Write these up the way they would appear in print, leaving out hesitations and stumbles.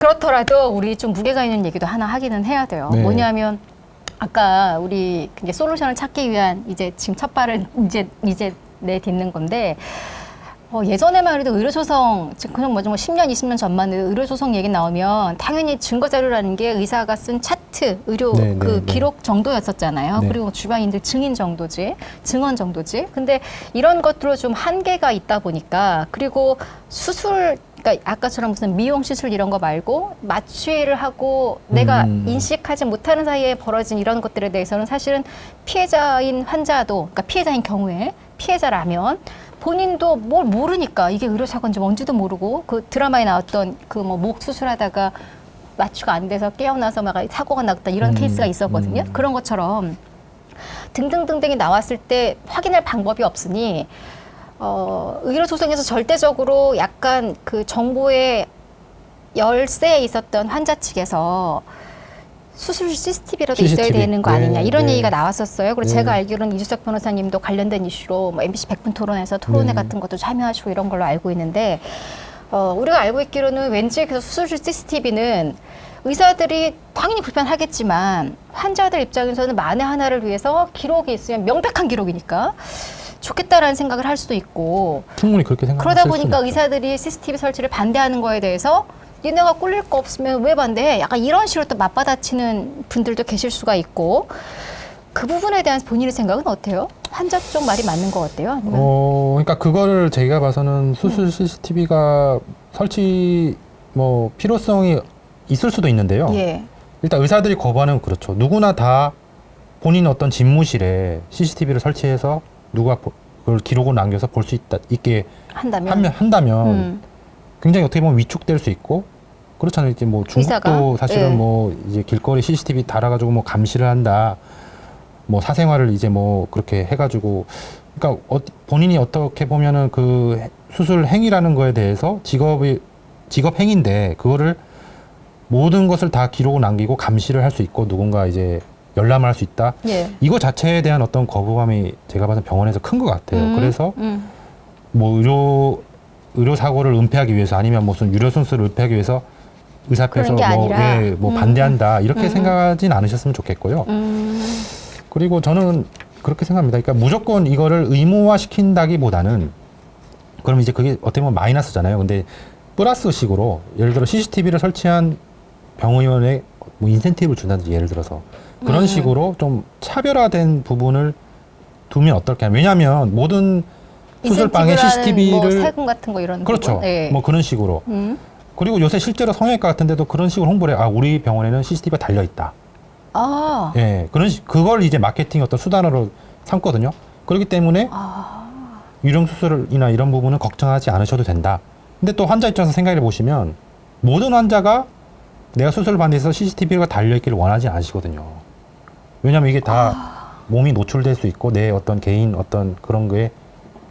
그렇더라도 우리 좀 무게가 있는 얘기도 하나 하기는 해야 돼요. 네. 뭐냐면 아까 우리 이제 솔루션을 찾기 위한 이제 지금 첫 발을 이제 내딛는 건데 예전에만 해도 의료소송, 지금 그냥 뭐 10년, 20년 전만 해도 의료소송 얘기 나오면 당연히 증거자료라는 게 의사가 쓴 차트, 의료 네, 그 네, 네. 기록 정도였었잖아요. 네. 그리고 주변인들 증인 정도지, 증언 정도지. 근데 이런 것들로 좀 한계가 있다 보니까 그리고 수술, 그러니까 아까처럼 무슨 미용 시술 이런 거 말고 마취를 하고 내가 인식하지 못하는 사이에 벌어진 이런 것들에 대해서는 사실은 피해자인 환자도, 그러니까 피해자인 경우에 피해자라면 본인도 뭘 모르니까 이게 의료사고인지 뭔지도 모르고 그 드라마에 나왔던 그 뭐 목 수술하다가 마취가 안 돼서 깨어나서 막 사고가 났다 이런 케이스가 있었거든요. 그런 것처럼 등등등등이 나왔을 때 확인할 방법이 없으니 의료소송에서 절대적으로 약간 그 정보의 열세에 있었던 환자 측에서 수술 CCTV라도 있어야 CCTV. 되는 거 아니냐 이런 네. 얘기가 나왔었어요. 그리고 네. 제가 알기로는 이주석 변호사님도 관련된 이슈로 뭐 MBC 100분 토론에서 토론회 네. 같은 것도 참여하시고 이런 걸로 알고 있는데 우리가 알고 있기로는 왠지 그래서 수술실 CCTV는 의사들이 당연히 불편하겠지만 환자들 입장에서는 만에 하나를 위해서 기록이 있으면 명백한 기록이니까 좋겠다라는 생각을 할 수도 있고 충분히 그렇게 생각할 그러다 수 보니까 있죠. 의사들이 CCTV 설치를 반대하는 거에 대해서 니네가 꿀릴 거 없으면 왜 반대해? 약간 이런 식으로 또 맞받아치는 분들도 계실 수가 있고 그 부분에 대한 본인의 생각은 어때요? 환자 쪽 말이 맞는 것 같아요? 아니면 그러니까 그거를 제가 봐서는 수술 CCTV가 설치 뭐 필요성이 있을 수도 있는데요. 예. 일단 의사들이 거부하는 건 그렇죠. 누구나 다 본인 어떤 집무실에 CCTV를 설치해서 누가 그걸 기록을 남겨서 볼 수 있게 한다면 굉장히 어떻게 보면 위축될 수 있고 그렇잖아요. 이제 뭐 중국도 의사가? 사실은 예. 뭐 이제 길거리 CCTV 달아가지고 뭐 감시를 한다. 뭐 사생활을 이제 뭐 그렇게 해가지고 그러니까 본인이 어떻게 보면은 그 수술 행위라는 거에 대해서 직업 행위인데 그거를 모든 것을 다 기록을 남기고 감시를 할 수 있고 누군가 이제 열람을 할 수 있다. 예. 이거 자체에 대한 어떤 거부감이 제가 봐서 병원에서 큰 것 같아요. 그래서 뭐 의료 사고를 은폐하기 위해서 아니면 무슨 유료 순수를 은폐하기 위해서 의사께서 뭐 반대한다 이렇게 생각하진 않으셨으면 좋겠고요. 그리고 저는 그렇게 생각합니다. 그러니까 무조건 이거를 의무화 시킨다기보다는 그럼 이제 그게 어떻게 보면 마이너스잖아요. 근데 플러스식으로 예를 들어 CCTV를 설치한 병원에 뭐 인센티브를 준다든지 예를 들어서 그런 식으로 좀 차별화된 부분을 두면 어떨까? 왜냐하면 모든 수술방에 CCTV를 뭐 세금 같은 거 이런 그렇죠. 부분? 예. 뭐 그런 식으로. 그리고 요새 실제로 성형외과 같은 데도 그런 식으로 홍보를 해요. 아, 우리 병원에는 CCTV가 달려 있다. 아. 예. 그걸 이제 마케팅 어떤 수단으로 삼거든요. 그렇기 때문에 유령 수술이나 이런 부분은 걱정하지 않으셔도 된다. 근데 또 환자 입장에서 생각해 보시면 모든 환자가 내가 수술을 받는 데서 CCTV가 달려 있기를 원하지 않으시거든요. 왜냐하면 이게 다 몸이 노출될 수 있고 내 어떤 개인 어떤 그런 거에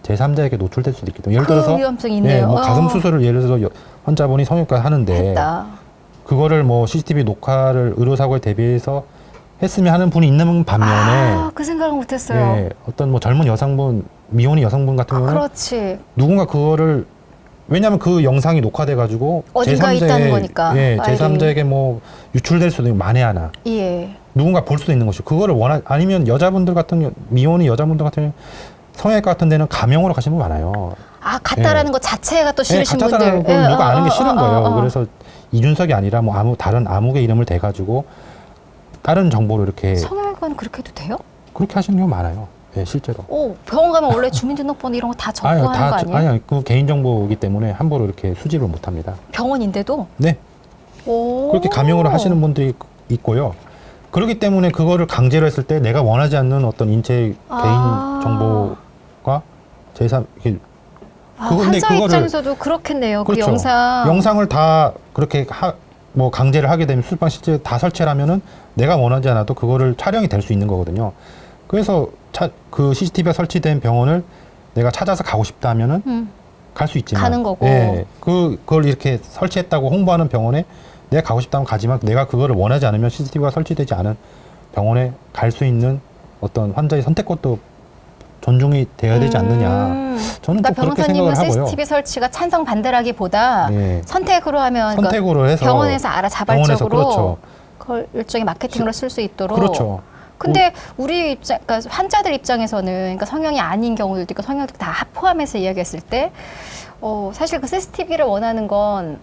제3자에게 노출될 수도 있기 때문에 예를 들어서 위험성이 있네요. 뭐 가슴 수술을 예를 들어서 환자분이 성형외과 하는데 했다. 그거를 뭐 CCTV 녹화를 의료사고에 대비해서 했으면 하는 분이 있는 반면에 그 생각을 못했어요. 예, 어떤 뭐 젊은 여성분 미혼인 여성분 같은 경우는 그렇지. 누군가 그거를 왜냐하면 그 영상이 녹화돼 가지고 어딘가 있다는 거니까. 예, 파일이. 제3자에게 뭐 유출될 수도 있고 만에 하나 예. 누군가 볼 수도 있는 것이고 그거를 아니면 여자분들 같은 경우 미혼인 여자분들 같은 경우 성형외과 같은 데는 가명으로 가시는 분 많아요. 같다라는 것 자체가 또 싫으신 분들. 가짜다라는 걸 누가 아는 게 싫은 거예요. 그래서 이준석이 아니라 뭐 다른 암흑의 이름을 대가지고 다른 정보를 이렇게 성형외과는 그렇게 해도 돼요? 그렇게 하시는 경우 많아요. 예, 실제로. 병원 가면 원래 주민등록번호 이런 거 다 적고 하는 거 아니에요? 아니요, 그 개인정보이기 때문에 함부로 이렇게 수집을 못합니다. 병원인데도? 네. 그렇게 가명으로 하시는 분들이 있고요. 그렇기 때문에 그거를 강제로 했을 때 내가 원하지 않는 어떤 인체 개인 정보가 제3 이게 환자 입장에서도 그렇겠네요. 그렇죠. 그 영상을 다 그렇게 뭐 강제를 하게 되면 수술방 실제 다 설치를 하면은 내가 원하지 않아도 그거를 촬영이 될 수 있는 거거든요. 그래서 그 CCTV가 설치된 병원을 내가 찾아서 가고 싶다 하면은 갈 수 있지만 가는 거고. 예, 그걸 이렇게 설치했다고 홍보하는 병원에 내가 가고 싶다면 가지만 내가 그거를 원하지 않으면 CCTV가 설치되지 않은 병원에 갈 수 있는 어떤 환자의 선택권도 존중이 돼야 되지 않느냐. 저는 그러니까 또 그렇게 변호사님은 생각을 하고요. CCTV 설치가 찬성 반대라기보다 예. 선택으로 하면 선택으로 해서 병원에서 알아 자발적으로 그렇죠. 그걸 일종의 마케팅으로 쓸 수 있도록. 그렇죠. 근데 우리 입장, 그러니까 환자들 입장에서는 그러니까 성형이 아닌 경우들도 있고 성형도 다 포함해서 이야기했을 때 사실 그 CCTV를 원하는 건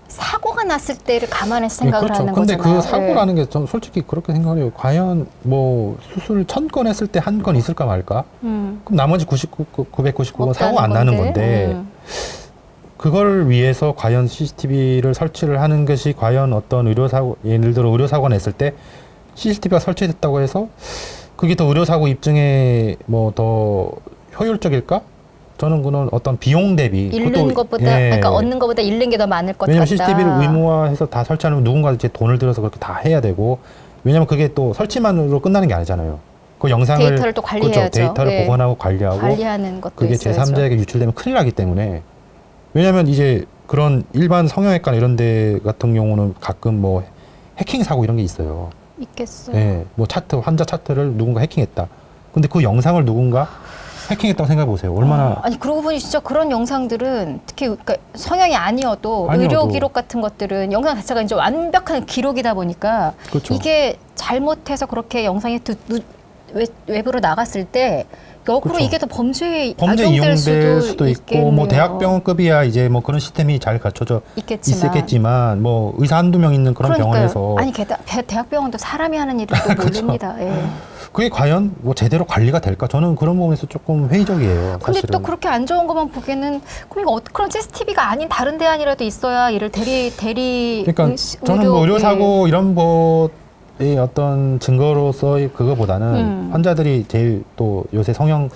사고가 났을 때를 감안해서 생각을 그렇죠. 하는 근데 거잖아요. 그 사고라는 게 전 솔직히 그렇게 생각해요. 과연 뭐 수술 1000건 했을 때 한 건 있을까 말까? 그럼 나머지 999건 사고가 안 나는 건데 그걸 위해서 과연 CCTV를 설치를 하는 것이 과연 어떤 의료사고, 예를 들어 의료사고가 냈을 때 CCTV가 설치됐다고 해서 그게 더 의료사고 입증에 뭐 더 효율적일까? 저는 그는 어떤 비용 대비 잃는 것보다 그러니까 얻는 것보다 잃는 게 더 많을 것 왜냐면 같다. CCTV를 의무화해서 다 설치하려면 누군가 이제 돈을 들여서 그렇게 다 해야 되고 왜냐면 그게 또 설치만으로 끝나는 게 아니잖아요. 그 영상을 데이터를 또 관리해야죠. 그렇죠. 데이터를 예. 보관하고 관리하고 관리하는 것도 그게 있어야죠. 제3자에게 유출되면 큰일 나기 때문에 왜냐면 이제 그런 일반 성형외과 이런 데 같은 경우는 가끔 뭐 해킹 사고 이런 게 있어요. 있겠어요. 네, 뭐 차트 환자 차트를 누군가 해킹했다. 근데 그 영상을 누군가 해킹했다고 생각해 보세요. 얼마나 아니 그러고 보니 진짜 그런 영상들은 특히 그러니까 성형이 아니어도 의료 기록 같은 것들은 영상 자체가 이제 완벽한 기록이다 보니까 그렇죠. 이게 잘못해서 그렇게 영상이 외부로 나갔을 때 역으로 그렇죠. 이게 더 범죄에 범죄 악용될 이용될 수도 있고 있겠네요. 뭐 대학병원급이야 이제 뭐 그런 시스템이 잘 갖춰져 있겠지만 뭐 의사 한두 명 있는 그런 그러니까요. 병원에서 아니 대학병원도 사람이 하는 일을 또 모릅니다. 예. 그게 과연 뭐 제대로 관리가 될까? 저는 그런 부분에서 조금 회의적이에요. 근데 사실은. 또 그렇게 안 좋은 것만 보기에는 그럼 이거 그런 CCTV가 아닌 다른 대안이라도 있어야 이를 대리 그러니까 저는 뭐 의료 사고 이런 것의 어떤 증거로서의 그거보다는 환자들이 제일 또 요새 성형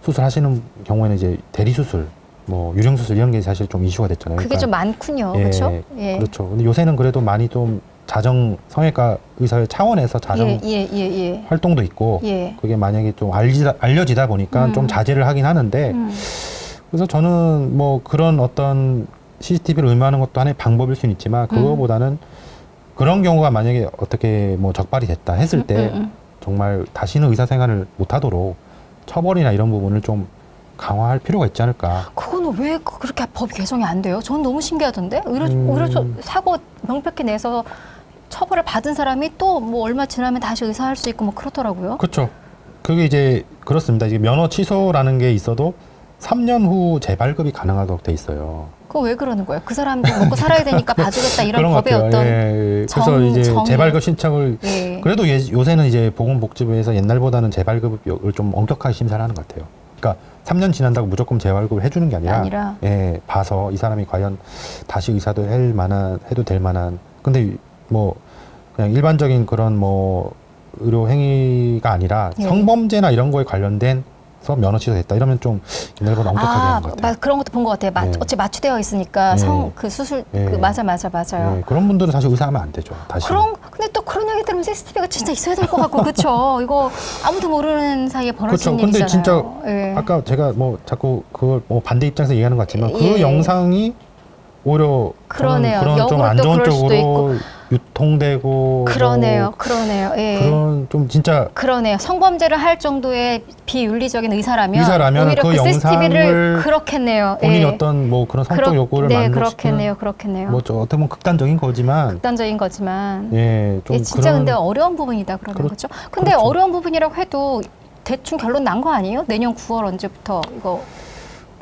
수술 하시는 경우에는 이제 대리 수술, 뭐 유령 수술 이런 게 사실 좀 이슈가 됐잖아요. 그게 그러니까 좀 많군요. 그렇죠? 예. 그렇죠. 근데 요새는 그래도 많이 좀 자정 성형외과 의사의 차원에서 자정 활동도 있고 그게 만약에 좀 알려지다 보니까 좀 자제를 하긴 하는데 그래서 저는 뭐 그런 어떤 CCTV를 의무화하는 것도 하나의 방법일 수는 있지만 그거보다는 그런 경우가 만약에 어떻게 뭐 적발이 됐다 했을 때 정말 다시는 의사생활을 못하도록 처벌이나 이런 부분을 좀 강화할 필요가 있지 않을까. 그거는 왜 그렇게 법이 개정이 안 돼요? 저는 너무 신기하던데 의료 사고 명백히 내서 처벌을 받은 사람이 또 뭐 얼마 지나면 다시 의사할 수 있고 뭐 그렇더라고요. 그렇죠. 그게 이제 그렇습니다. 이게 면허 취소라는 게 있어도 3년 후 재발급이 가능하도록 돼 있어요. 그거 왜 그러는 거예요? 그 사람도 먹고 살아야 되니까 봐주겠다 이런 그런 법의 어떤 그래서 이제 재발급 신청을 그래도 요새는 이제 보건복지부에서 옛날보다는 재발급을 좀 엄격하게 심사를 하는 것 같아요. 그러니까 3년 지난다고 무조건 재발급을 해주는 게 아니라 봐서 이 사람이 과연 다시 의사도 해도 될 만한 근데 뭐 그냥 일반적인 그런 뭐 의료 행위가 아니라 성범죄나 이런 거에 관련된 면허 취소됐다 이러면 좀 옛날보다 엄격하게 하는 것 같아요. 그런 것도 본 것 같아요. 어찌 마취되어 있으니까 그 수술 맞아요. 그런 분들은 사실 의사하면 안 되죠. 다시. 근데 또 그런 얘기 들으면 CCTV가 진짜 있어야 될 것 같고 그렇죠. 이거 아무도 모르는 사이에 벌어진 일이잖아요. 근데 진짜 아까 제가 뭐 자꾸 그걸 뭐 반대 입장에서 얘기하는 것 같지만 그 영상이 오히려 그러네요. 그런 좀 안 좋은 쪽으로 유통되고 그러네요. 그런 좀 진짜 그러네요. 성범죄를 할 정도의 비윤리적인 의사라면 오히려 그 CCTV를 그렇겠네요. 본인이 어떤 뭐 그런 성적 욕구를 만족시키는 그렇겠네요. 뭐 어떻게 보면 극단적인 거지만 좀 진짜 근데 어려운 부분이다 그러면 그렇죠. 근데 어려운 부분이라고 해도 대충 결론 난 거 아니에요? 내년 9월 언제부터 이거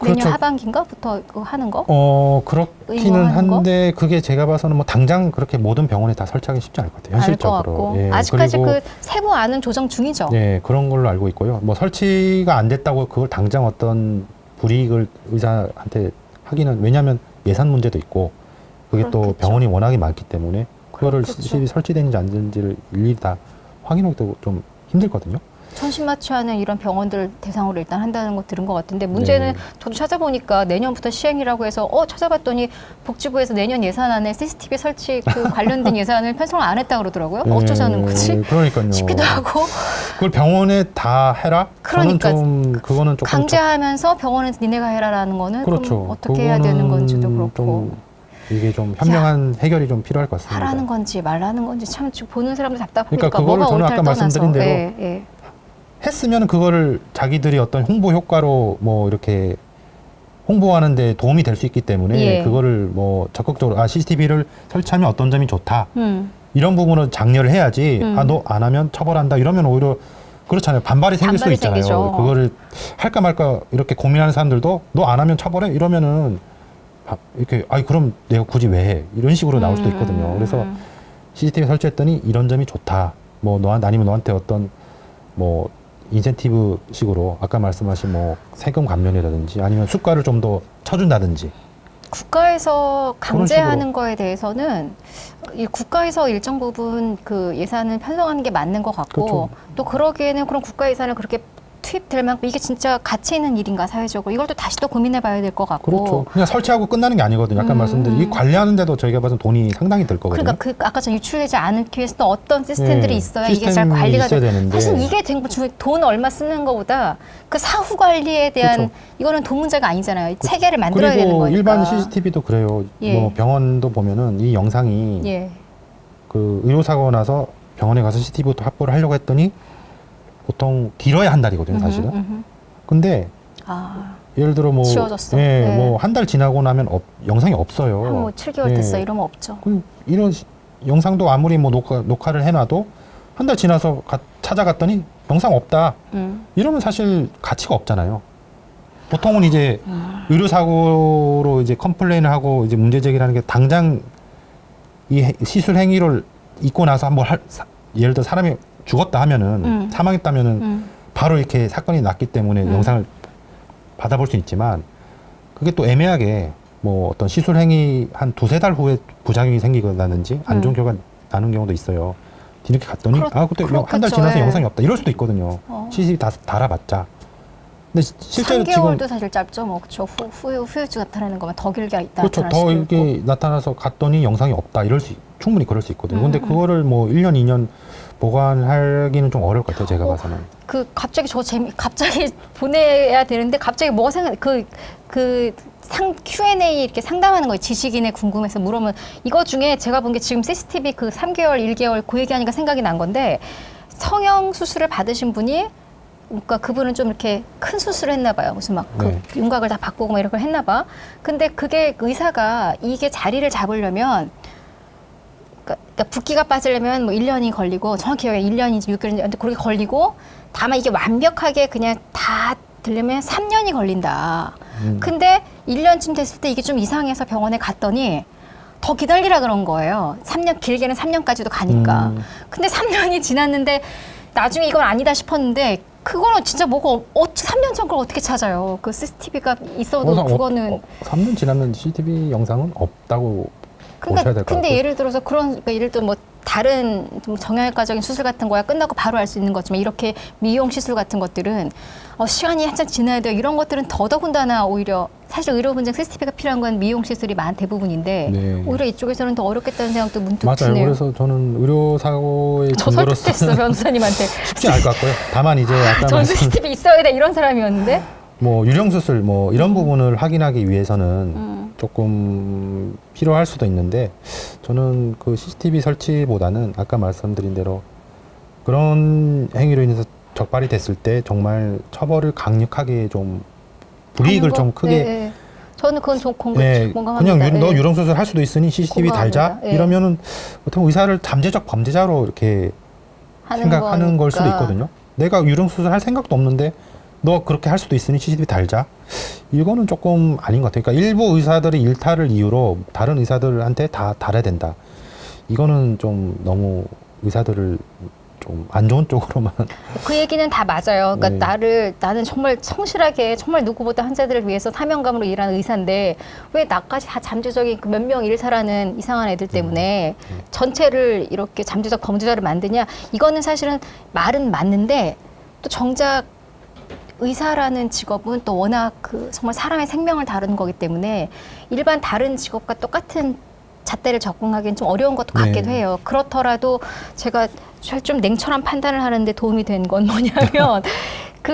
내년 하반기인가부터 이거 하는 거? 그렇기는 한데 그게 제가 봐서는 뭐 당장 그렇게 모든 병원에 다 설치하기 쉽지 않을 것 같아요. 현실적으로. 아직까지 그 세부 안은 조정 중이죠. 네, 그런 걸로 알고 있고요. 뭐 설치가 안 됐다고 그걸 당장 어떤 불이익을 의사한테 하기는 왜냐하면 예산 문제도 있고 그게 또 병원이 워낙에 많기 때문에 그거를 CCTV 설치되는지 안 되는지를 일일이 다 확인하기도 좀 힘들거든요. 천신마취하는 이런 병원들 대상으로 일단 한다는 거 들은 것 같은데 문제는 저도 찾아보니까 내년부터 시행이라고 해서 찾아봤더니 복지부에서 내년 예산안에 CCTV 설치 관련된 예산을 편성을 안 했다 그러더라고요. 어쩌자는 거지? 그러니까요. 싶기도 하고. 그걸 병원에 다 해라? 그러니까 그거는 조금 강제하면서 병원에서 니네가 해라라는 거는 그럼 어떻게 해야 되는 건지도 그렇고. 이게 좀 현명한 해결이 좀 필요할 것 같습니다. 하라는 건지 말라는 건지 참 보는 사람들 답답하니까 그러니까 그거를 저는 아까 말씀드린 대로 했으면 그거를 자기들이 어떤 홍보 효과로 뭐 이렇게 홍보하는데 도움이 될 수 있기 때문에 예. 그거를 뭐 적극적으로 CCTV를 설치하면 어떤 점이 좋다. 이런 부분은 장려를 해야지. 너 안 하면 처벌한다. 이러면 오히려 그렇잖아요. 반발이 생길 수 있잖아요. 생기죠. 그거를 할까 말까 이렇게 고민하는 사람들도 너 안 하면 처벌해? 이러면은 이렇게 그럼 내가 굳이 왜 해? 이런 식으로 나올 수도 있거든요. 그래서 CCTV 설치했더니 이런 점이 좋다. 뭐 아니면 너한테 어떤 뭐 인센티브 식으로 아까 말씀하신 뭐 세금 감면이라든지 아니면 수가를 좀 더 쳐준다든지. 국가에서 강제하는 거에 대해서는 이 국가에서 일정 부분 그 예산을 편성하는 게 맞는 것 같고 그렇죠. 또 그러기에는 그런 국가 예산을 그렇게 투입될 만큼 이게 진짜 가치 있는 일인가 사회적으로 이걸 또 다시 또 고민해 봐야 될 것 같고 그렇죠. 그냥 설치하고 끝나는 게 아니거든요. 아까 말씀드린 이 관리하는데도 저희가 봐서 돈이 상당히 들 거거든요. 그러니까 그 아까 전 유출되지 않기 위해서 또 어떤 시스템들이 있어야 이게 잘 시스템이 관리가 있어야 되는데. 사실 이게 돈 얼마 쓰는 것보다 그 사후 관리에 대한 그렇죠. 이거는 돈 문제가 아니잖아요. 체계를 만들어야 되는 그리고 거니까. 일반 CCTV도 그래요. 예. 뭐 병원도 보면은 이 영상이 예. 그 의료사고 나서 병원에 가서 CCTV부터 확보를 하려고 했더니 보통 길어야 한 달이거든요, 사실은. 근데 예를 들어 뭐 지워졌어. 예, 네. 뭐 한 달 지나고 나면 영상이 없어요. 한 뭐 7개월 예. 됐어 이러면 없죠. 그럼 이런 영상도 아무리 뭐 녹화를 해놔도 한 달 지나서 찾아갔더니 영상 없다. 이러면 사실 가치가 없잖아요. 보통은 이제 의료사고로 이제 컴플레인을 하고 이제 문제 제기를 하는 게 당장 이 시술 행위를 있고 나서 한번 예를 들어 사람이 죽었다 하면은 사망했다면은 바로 이렇게 사건이 났기 때문에 영상을 받아볼 수 있지만 그게 또 애매하게 뭐 어떤 시술 행위 한 2-3달 후에 부작용이 생기거나든지 안 좋은 결과가 나는 경우도 있어요. 뒤늦게 갔더니 그때 한 달 지나서 예. 영상이 없다. 이럴 수도 있거든요. CCTV 다 달아봤자. 근데 실제로 3개월도 지금 사실 짧죠. 뭐 그렇죠. 후유증 나타나는 거면 더 길게 있다. 그렇죠. 더 이렇게 나타나서 갔더니 영상이 없다. 충분히 그럴 수 있거든요. 근데 그거를 뭐 1년, 2년 보관하기는 좀 어려울 것 같아요. 제가 봐서는. 갑자기 갑자기 보내야 되는데 갑자기 뭐가 Q&A 이렇게 상담하는 거예요. 지식인에 궁금해서 물으면 이거 중에 제가 본 게 지금 CCTV 그 3개월, 1개월 그 얘기하니까 생각이 난 건데 성형 수술을 받으신 분이 그러니까 그분은 좀 이렇게 큰 수술을 했나 봐요. 무슨 막 그 윤곽을 다 바꾸고 막 이런 걸 했나 봐. 근데 그게 의사가 이게 자리를 잡으려면 그러니까 붓기가 빠지려면 뭐 1년이 걸리고 정확히 1년인지 6개월인지 그렇게 걸리고 다만 이게 완벽하게 그냥 다 되려면 3년이 걸린다. 근데 1년쯤 됐을 때 이게 좀 이상해서 병원에 갔더니 더 기다리라 그런 거예요. 3년, 길게는 3년까지도 가니까. 근데 3년이 지났는데 나중에 이건 아니다 싶었는데 그거는 진짜 뭐가 3년 전 걸 어떻게 찾아요? 그 CCTV가 있어도 그거는 3년 지났는 CCTV 영상은 없다고 보셔야 될 것 같아요. 근데 예를 들어서 그러니까 예를 들어 뭐 다른 좀 정형외과적인 수술 같은 거야 끝나고 바로 알 수 있는 거지만 이렇게 미용 시술 같은 것들은 시간이 한참 지나야 돼요. 이런 것들은 더더군다나 오히려 사실 의료 분쟁 CCTV가 필요한 건 미용 시술이 대부분인데 네. 오히려 이쪽에서는 더 어렵겠다는 생각도 문득 맞아요. 드네요. 그래서 저는 의료 사고의 저 설득됐어 변호사님한테. 쉽지 않을 것 같고요. 다만 이제 아까 전 CCTV 있어야 돼 이런 사람이었는데. 뭐 유령 수술 뭐 이런 부분을 확인하기 위해서는 조금 필요할 수도 있는데 저는 그 CCTV 설치보다는 아까 말씀드린 대로 그런 행위로 인해서 적발이 됐을 때 정말 처벌을 강력하게 좀 불이익을 좀 크게 네. 저는 그건 좀 공감합니다. 그냥 너 유령 수술 할 수도 있으니 CCTV 달자 이러면은 보통 의사를 잠재적 범죄자로 이렇게 생각하는 걸 수도 있거든요. 내가 유령 수술 할 생각도 없는데 너 그렇게 할 수도 있으니 CCTV 달자. 이거는 조금 아닌 것 같아요. 그러니까 일부 의사들의 일탈을 이유로 다른 의사들한테 다 달아야 된다. 이거는 좀 너무 의사들을 좀 안 좋은 쪽으로만. 그 얘기는 다 맞아요. 그러니까 나는 정말 성실하게 정말 누구보다 환자들을 위해서 사명감으로 일하는 의사인데 왜 나까지 다 잠재적인 그 몇 명 일사라는 이상한 애들 때문에 전체를 이렇게 잠재적 범죄자를 만드냐. 이거는 사실은 말은 맞는데 또 정작 의사라는 직업은 또 워낙 정말 사람의 생명을 다루는 거기 때문에 일반 다른 직업과 똑같은 잣대를 적응하기는 좀 어려운 것도 같기도 해요. 그렇더라도 제가 좀 냉철한 판단을 하는데 도움이 된 건 뭐냐면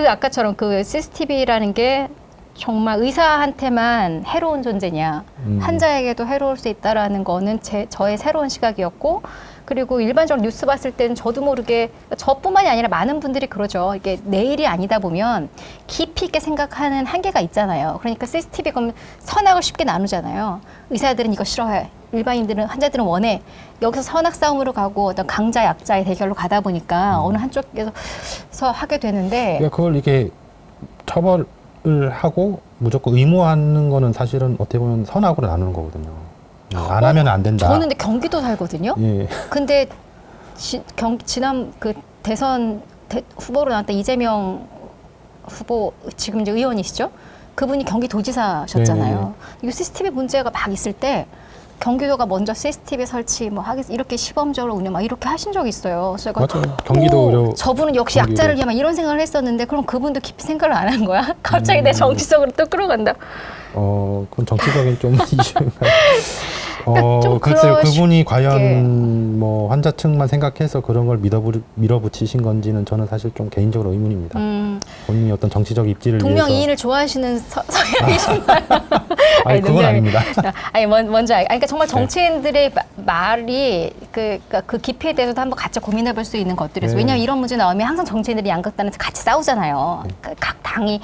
아까처럼 그 CCTV라는 게 정말 의사한테만 해로운 존재냐, 환자에게도 해로울 수 있다라는 거는 저의 새로운 시각이었고, 그리고 일반적으로 뉴스 봤을 때는 저도 모르게, 저뿐만이 아니라 많은 분들이 그러죠. 이게 내 일이 아니다 보면 깊이 있게 생각하는 한계가 있잖아요. 그러니까 CCTV 그러면 선악을 쉽게 나누잖아요. 의사들은 이거 싫어해. 일반인들은, 환자들은 원해. 여기서 선악 싸움으로 가고 어떤 강자 약자의 대결로 가다 보니까 어느 한쪽에서 하게 되는데. 그러니까 그걸 이렇게 처벌을 하고 무조건 의무화하는 거는 사실은 어떻게 보면 선악으로 나누는 거거든요. 안 하면 안 된다. 저는 근데 경기도 살거든요. 예. 근데 지난 그 대선 후보로 나왔던 이재명 후보, 지금 이제 의원이시죠? 그분이 경기도지사셨잖아요. 네네. 이거 CCTV 문제가 막 있을 때 경기도가 먼저 CCTV 설치 뭐 이렇게 시범적으로 운영 막 이렇게 하신 적이 있어요. 그래서 맞아요. 경기도 저분은 역시 경기도. 약자를 위한 막 이런 생각을 했었는데 그럼 그분도 깊이 생각을 안 한 거야? 갑자기 내 정치적으로 또 끌어간다. 그건 정치적인 좀 이슈가. 그러니까 좀 글쎄요. 그분이 쉽게. 과연 뭐 환자 측만 생각해서 그런 걸 밀어붙이신 건지는 저는 사실 좀 개인적으로 의문입니다. 본인이 어떤 정치적 입지를 동명이인을 좋아하시는 성향이신가요? 아니, 그건 아닙니다. 아니 뭔지 그러니까 정말 정치인들의 말이 그 깊이에 대해서도 한번 같이 고민해볼 수 있는 것들이죠. 네. 왜냐하면 이런 문제 나오면 항상 정치인들이 양극단에서 같이 싸우잖아요. 각 당이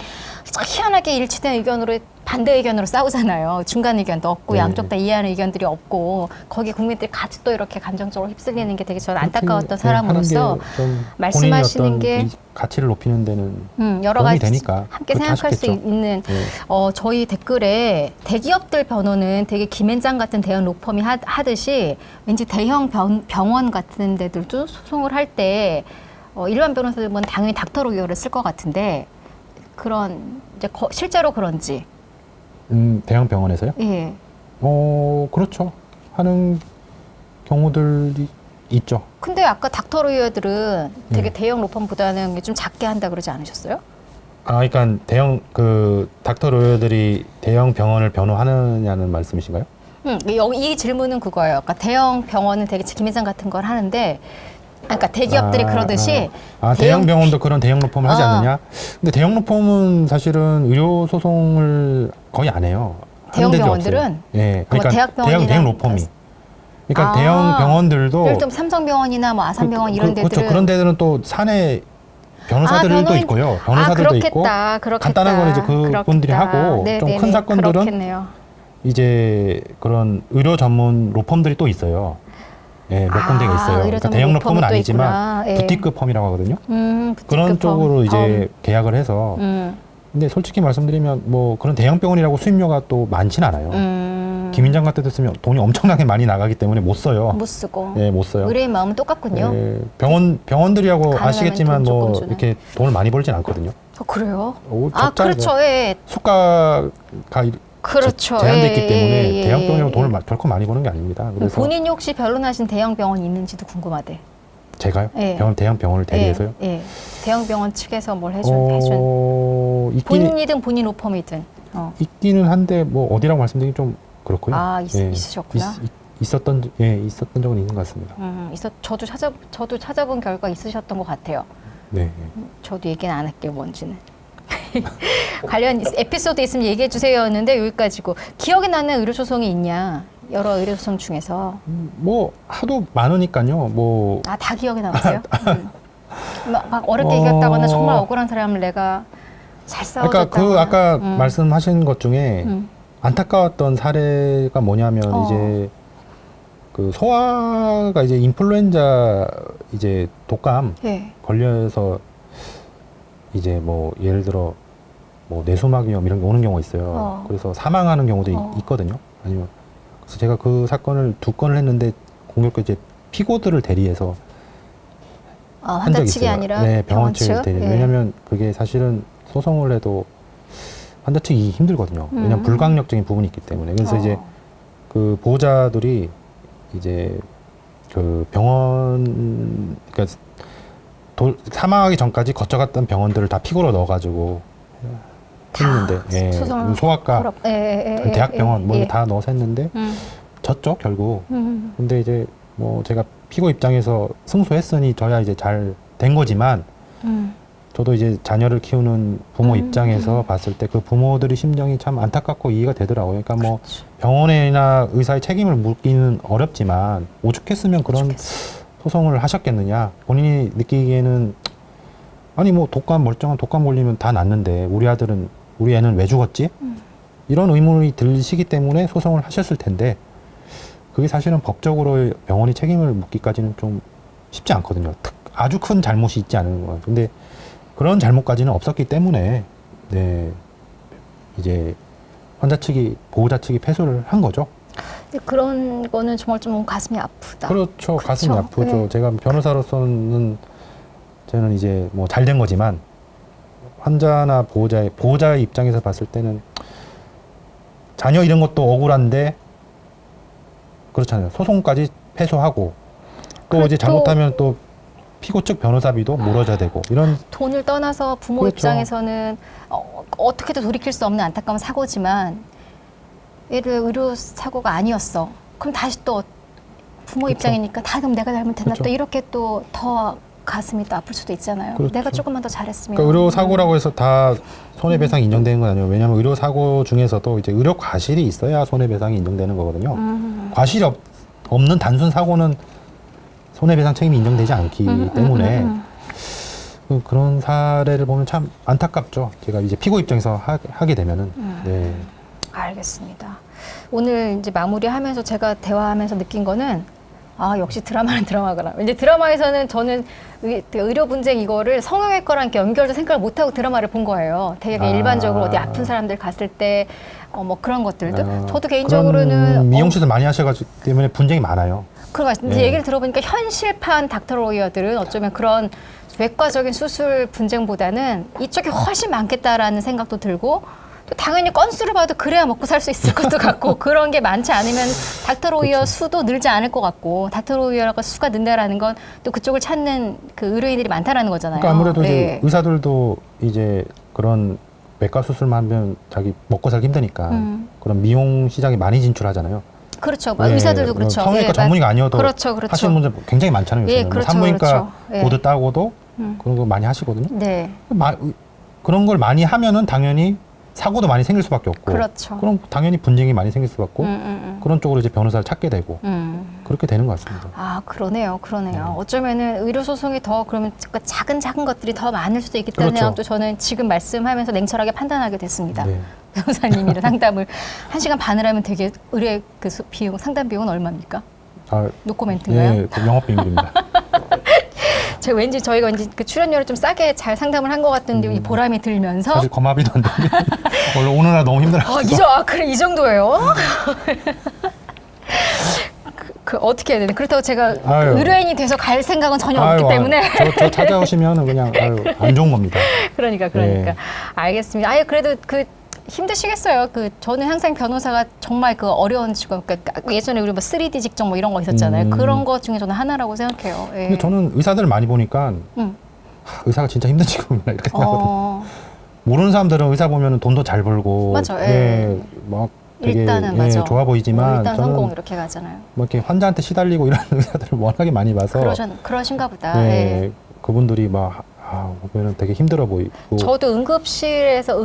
희한하게 일치된 의견으로 반대 의견으로 싸우잖아요. 중간 의견도 없고 네. 양쪽 다 이해하는 의견들이 없고 거기 국민들이 같이 또 이렇게 감정적으로 휩쓸리는 게 되게 저는 안타까웠던 사람으로서 말씀하시는 게 가치를 높이는 데는 여러 가지 되니까 함께 생각할 수 있는 저희 댓글에 대기업들 변호는 되게 김앤장 같은 대형 로펌이 하듯이 왠지 대형 병원 같은 데들도 소송을 할 때 일반 변호사들은 당연히 닥터로이어를 쓸 것 같은데 그런 이제 실제로 그런지 대형 병원에서요? 예. 그렇죠. 하는 경우들이 있죠. 근데 아까 닥터로이어들은 되게 대형 로펌보다는 좀 작게 한다 그러지 않으셨어요? 그러니까 대형 닥터 로열들이 대형 병원을 변호하느냐는 말씀이신가요? 이 질문은 그거예요. 그러니까 대형 병원은 되게 김앤장 같은 걸 하는데, 그러니까 대기업들이 그러듯이 대형 병원도 그런 대형 로펌을 하지 않느냐? 근데 대형 로펌은 사실은 의료 소송을 거의 안 해요. 대형 병원들은 예, 그러니까 대형 로펌이. 그러니까 아, 대형 병원들도 예를 들면 삼성병원이나 뭐 아산병원 이런 데들은 그렇죠. 그런 데들은 또 사내 변호사들도 있고요. 변호사들도 있고 간단한 건 이제 그분들이 하고 좀 큰 사건들은 그렇겠네요. 이제 그런 의료 전문 로펌들이 또 있어요. 예, 몇 군데가 있어요. 그러니까 대형 로펌은 아니지만 부티크 펌이라고 하거든요. 그런 쪽으로 이제 계약을 해서. 근데 솔직히 말씀드리면 뭐 그런 대형 병원이라고 수임료가 또 많진 않아요. 김인장 같은 데 쓰면 돈이 엄청나게 많이 나가기 때문에 못 써요. 못 쓰고. 예, 못 써요. 의뢰인 마음은 똑같군요. 예, 병원들이라고 아시겠지만 뭐 이렇게 돈을 많이 벌진 않거든요. 그래요? 그렇죠. 예. 수가가 그렇죠. 제한돼 있기 때문에 대형 병원이라고 돈을 결코 많이 버는 게 아닙니다. 그래서 본인이 혹시 변론하신 대형 병원 있는지도 궁금하대. 제가요? 예. 대형 병원을 대리해서요? 예. 대형 병원 측에서 뭘 해준? 본인이든 본인 로펌이든. 있기는 한데 뭐 어디라고 말씀드리기 좀 그렇고요. 있으셨구나. 있었던 적은 있는 것 같습니다. 저도 찾아본 결과 있으셨던 것 같아요. 네. 저도 얘기는 안 할게요, 뭔지는. 관련 에피소드 있으면 얘기해 주세요였는데 여기까지고. 기억에 나는 의료 소송이 있냐? 여러 의료 소송 중에서. 뭐 하도 많으니까요. 다 기억에 남으세요? 막 어렵게 이겼다거나 정말 억울한 사람을 내가 잘 싸워줬다거나. 그러니까 아까 말씀하신 것 중에 안타까웠던 사례가 뭐냐면 이제 그 소아가 이제 인플루엔자 이제 독감 걸려서 이제 뭐 예를 들어 뭐 뇌수막 위험 이런 게 오는 경우가 있어요. 그래서 사망하는 경우도 있거든요. 아니면 그래서 제가 그 사건을 2건을 했는데 공교롭게 이제 피고들을 대리해서 한 적이 있어요. 아니라 네, 병원 측을 대리. 왜냐하면 그게 사실은 소송을 해도 환자 측이 힘들거든요. 왜냐하면 불강력적인 부분이 있기 때문에. 그래서 이제 그 보호자들이 이제 그 병원, 그러니까 사망하기 전까지 거쳐갔던 병원들을 다 피고로 넣어가지고 했는데, 소아과, 대학병원 뭐 다 넣어서 했는데 졌죠 결국. 근데 이제 뭐 제가 피고 입장에서 승소했으니 저야 이제 잘 된 거지만 저도 이제 자녀를 키우는 부모 입장에서 봤을 때 그 부모들의 심정이 참 안타깝고 이해가 되더라고요. 그러니까 뭐 그렇죠. 병원이나 의사의 책임을 묻기는 어렵지만 오죽했으면 그런 소송을 하셨겠느냐. 본인이 느끼기에는 아니 뭐 독감 멀쩡한 독감 걸리면 다 낫는데 우리 애는 왜 죽었지? 이런 의문이 들시기 때문에 소송을 하셨을 텐데 그게 사실은 법적으로 병원이 책임을 묻기까지는 좀 쉽지 않거든요. 아주 큰 잘못이 있지 않은 거예요. 근데 그런 잘못까지는 없었기 때문에 네 이제 환자 측이 보호자 측이 패소를 한 거죠. 근데 그런 거는 정말 좀 가슴이 아프다. 그렇죠. 그쵸? 가슴이 아프죠. 네. 제가 변호사로서는 저는 이제 뭐 잘 된 거지만 환자나 보호자의 입장에서 봤을 때는 자녀 이런 것도 억울한데 그렇잖아요. 소송까지 패소하고 또 이제 잘못하면 또 피고 측 변호사비도 물어줘야 되고 이런 돈을 떠나서 부모 그렇죠. 입장에서는 어떻게든 돌이킬 수 없는 안타까운 사고지만 얘를 의료 사고가 아니었어. 그럼 다시 또 부모 그렇죠. 입장이니까 다 그럼 내가 잘못했나 그렇죠. 또 이렇게 또 더 가슴이 또 아플 수도 있잖아요. 그렇죠. 내가 조금만 더 잘했으면. 그러니까 의료 사고라고 해서 다 손해배상이 인정되는 건 아니에요. 왜냐하면 의료 사고 중에서도 이제 의료 과실이 있어야 손해배상이 인정되는 거거든요. 과실이 없는 단순 사고는 손해배상 책임이 인정되지 않기 때문에 그런 사례를 보면 참 안타깝죠. 제가 이제 피고 입장에서 하게 되면은 네. 알겠습니다. 오늘 이제 마무리하면서 제가 대화하면서 느낀 거는 역시 드라마는 드라마구나. 이제 드라마에서는 저는 의료 분쟁 이거를 성형외과랑 이렇게 연결해서 생각을 못하고 드라마를 본 거예요. 되게 일반적으로 어디 아픈 사람들 갔을 때 뭐 그런 것들도. 저도 개인적으로는 미용실을 많이 하셔가지고 때문에 분쟁이 많아요. 그런 것 같습니다. 네. 얘기를 들어보니까 현실판 닥터 로이어들은 어쩌면 그런 외과적인 수술 분쟁보다는 이쪽이 훨씬 많겠다라는 생각도 들고 또 당연히 건수를 봐도 그래야 먹고 살 수 있을 것도 같고 그런 게 많지 않으면 닥터 로이어 그렇죠. 수도 늘지 않을 것 같고 닥터 로이어가 수가 는다라는 건 또 그쪽을 찾는 그 의료인들이 많다라는 거잖아요. 그러니까 아무래도 네. 이제 의사들도 이제 그런 외과 수술만 하면 자기 먹고 살기 힘드니까 그런 미용 시장에 많이 진출하잖아요. 그렇죠. 네, 의사들도 그렇죠. 성형외과 전문의가 아니어도 그렇죠. 하시는 분들 굉장히 많잖아요. 예, 요새는. 그렇죠, 산부인과 그렇죠. 예. 보드 따고도 그런 거 많이 하시거든요. 네. 그런 걸 많이 하면은 당연히 사고도 많이 생길 수밖에 없고 그렇죠. 그럼 당연히 분쟁이 많이 생길 수밖에 없고 그런 쪽으로 이제 변호사를 찾게 되고 그렇게 되는 것 같습니다. 그러네요. 어쩌면은 의료 소송이 더 그러면 작은 것들이 더 많을 수도 있겠다는 그렇죠. 생각도 저는 지금 말씀하면서 냉철하게 판단하게 됐습니다. 네. 변호사님이랑 상담을 1시간 반을 하면 되게 의뢰 그 비용 상담 비용은 얼마입니까? 노코멘트인가요? 예, 그 영업 비밀입니다. 제가 왠지 저희가 왠지 그 출연료를 좀 싸게 잘 상담을 한 것 같은데 이 보람이 들면서 사실 거마비도 안 되는데 원래 오느라 너무 힘들어요. 그래 이 정도예요? 그 어떻게 해야 되나? 그렇다고 제가 의뢰인이 돼서 갈 생각은 전혀 없기 때문에 저 찾아오시면 그냥 안 좋은 겁니다. 그러니까 네. 알겠습니다. 그래도 그 힘드시겠어요. 저는 항상 변호사가 정말 그 어려운 직업, 그러니까 예전에 우리 뭐 3D 직종 뭐 이런 거 있었잖아요. 그런 거 중에 저는 하나라고 생각해요. 예. 근데 저는 의사들을 많이 보니까 의사가 진짜 힘든 직업이구나 이렇게 생각하거든요. 모르는 사람들은 의사 보면 돈도 잘 벌고, 맞아, 막 되게 일단은 맞아. 좋아 보이지만 일단 저는 성공 이렇게 가잖아요. 뭐 이렇게 환자한테 시달리고 이런 의사들을 워낙에 많이 봐서 그러신가 보다. 예. 그분들이 막 보면은 되게 힘들어 보이고. 저도 응급실에서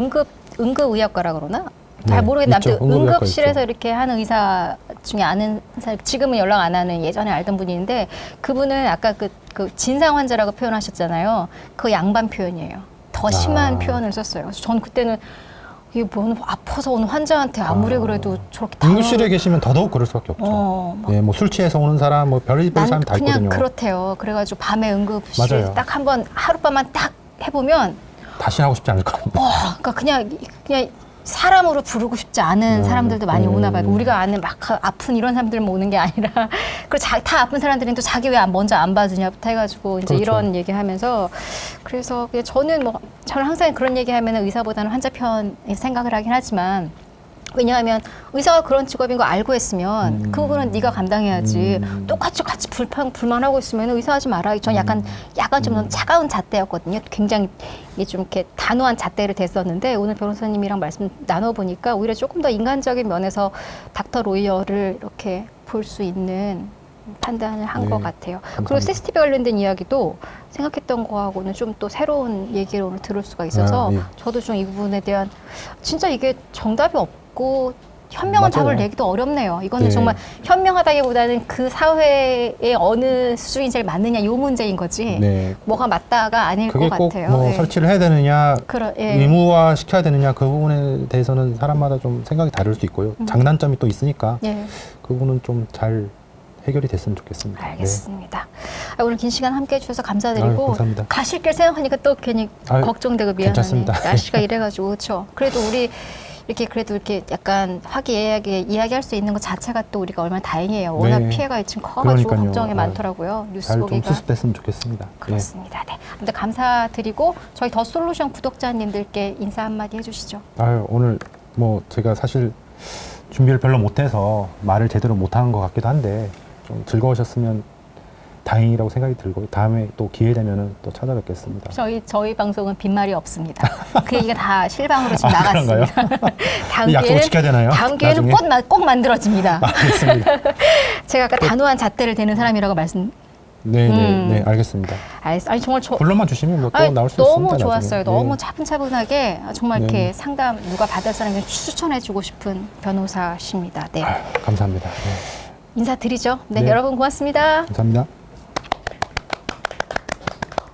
응급의학과라 그러나? 잘 모르겠는데 아무튼 응급실에서 이렇게 하는 의사 중에 아는 사람, 지금은 연락 안 하는 예전에 알던 분이 있는데 그분은 아까 그 진상 환자라고 표현하셨잖아요. 그 양반 표현이에요. 더 심한 표현을 썼어요. 그래서 저는 그때는 이게 뭐 아파서 오는 환자한테 아무리 그래도 저렇게 응급실에 계시면 더더욱 그럴 수밖에 없죠. 뭐 술 취해서 오는 사람, 뭐 별의별 사람이 다 있거든요. 그냥 그렇대요. 그래가지고 밤에 응급실 딱 한번 하룻밤만 딱 해보면 다시 하고 싶지 않을 겁니다. 그러니까 그냥 사람으로 부르고 싶지 않은 사람들도 많이 오나 봐요. 우리가 아는 막 아픈 이런 사람들만 오는 게 아니라 그리고 다 아픈 사람들은 또 자기 왜 먼저 안 봐주냐부터 해가지고 이제 이런 얘기하면서 그래서 저는 항상 그런 얘기하면 의사보다는 환자 편 생각을 하긴 하지만 왜냐하면 의사가 그런 직업인 거 알고 했으면 그 부분은 네가 감당해야지. 똑같이 같이 불만하고 있으면 의사하지 마라. 전 약간 좀 차가운 잣대였거든요. 굉장히 좀 이렇게 단호한 잣대를 댔었는데 오늘 변호사님이랑 말씀 나눠보니까 오히려 조금 더 인간적인 면에서 닥터 로이어를 이렇게 볼 수 있는 판단을 한 네, 것 같아요. 감사합니다. 그리고 CCTV 관련된 이야기도 생각했던 거하고는 좀 또 새로운 얘기를 오늘 들을 수가 있어서 예. 저도 좀 이 부분에 대한 진짜 이게 정답이 없고 현명한 맞아요. 답을 내기도 어렵네요. 이거는 네. 정말 현명하다기보다는 그 사회에 어느 수준이 제일 맞느냐 이 문제인 거지 네. 뭐가 맞다가 아닐 그게 것 꼭 같아요. 뭐 예. 설치를 해야 되느냐, 예. 의무화 시켜야 되느냐 그 부분에 대해서는 사람마다 좀 생각이 다를 수 있고요. 장단점이 또 있으니까 예. 그 부분은 좀 잘 해결이 됐으면 좋겠습니다. 알겠습니다. 오늘 긴 시간 함께 해주셔서 감사드리고 아유, 감사합니다. 가실 길 생각하니까 또 괜히 아유, 걱정되고 미안하네. 괜찮습니다. 날씨가 이래가지고 그렇죠. 그래도 우리 그래도 이렇게 약간 화기애애하게 이야기할 수 있는 것 자체가 또 우리가 얼마나 다행이에요. 워낙 네. 피해가 지금 커가지고 그러니까요. 걱정이 아유, 많더라고요. 뉴스 잘 좀 보기가. 수습됐으면 좋겠습니다. 그렇습니다. 네. 근데 감사드리고 저희 더 솔루션 구독자님들께 인사 한마디 해주시죠. 아유, 오늘 뭐 제가 사실 준비를 별로 못해서 말을 제대로 못한 것 같기도 한데 좀 즐거우셨으면 다행이라고 생각이 들고 다음에 또 기회 되면은 또 찾아뵙겠습니다. 저희 방송은 빈말이 없습니다. 그 얘기가 다 실방으로 지금 그런가요? 나갔습니다. 다음 약속을 지켜야 되나요? 다음 기회는 나중에? 꼭 만들어집니다. 알겠습니다. 제가 아까 단호한 잣대를 대는 사람이라고 말씀. 네, 알겠습니다. 아니 정말 불러만 주시면 뭐 또 나올 수 있습니다. 너무 좋았어요. 나중에. 너무 차분차분하게 정말 네. 이렇게 상담 누가 받을 사람이 추천해주고 싶은 변호사십니다. 네, 아유, 감사합니다. 네, 인사드리죠. 네, 네. 여러분 고맙습니다. 감사합니다.